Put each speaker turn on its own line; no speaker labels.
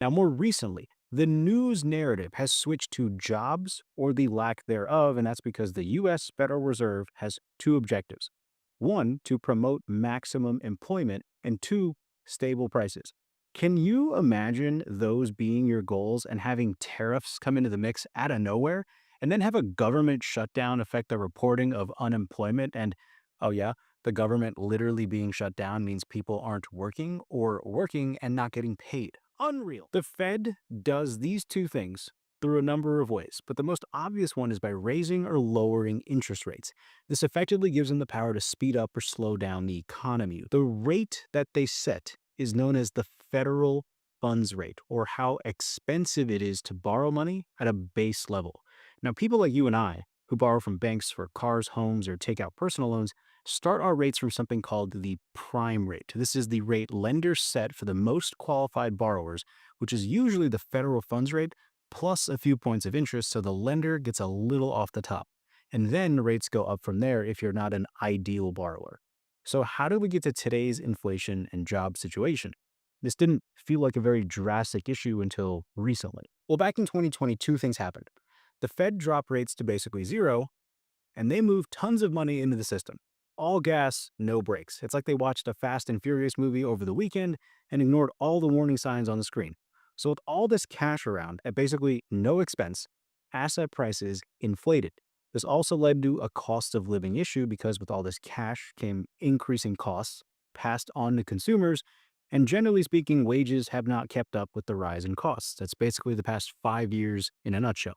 Now, more recently, the news narrative has switched to jobs or the lack thereof, and that's because the US Federal Reserve has two objectives: one, to promote maximum employment, and two, stable prices. Can you imagine those being your goals and having tariffs come into the mix out of nowhere, and then have a government shutdown affect the reporting of unemployment? And oh, yeah, the government literally being shut down means people aren't working or working and not getting paid. Unreal. The Fed does these two things through a number of ways, but the most obvious one is by raising or lowering interest rates. This effectively gives them the power to speed up or slow down the economy. The rate that they set is known as the federal funds rate, or how expensive it is to borrow money at a base level. Now, people like you and I, who borrow from banks for cars, homes, or take out personal loans, start our rates from something called the prime rate. This is the rate lenders set for the most qualified borrowers, which is usually the federal funds rate plus a few points of interest, so the lender gets a little off the top. And then rates go up from there if you're not an ideal borrower. So, how did we get to today's inflation and job situation? This didn't feel like a very drastic issue until recently. Well, back in 2022, things happened. The Fed dropped rates to basically zero, and they moved tons of money into the system. All gas, no brakes. It's like they watched a Fast and Furious movie over the weekend and ignored all the warning signs on the screen. So, with all this cash around at basically no expense, asset prices inflated. This also led to a cost of living issue because with all this cash came increasing costs passed on to consumers. And generally speaking, wages have not kept up with the rise in costs. That's basically the past 5 years in a nutshell.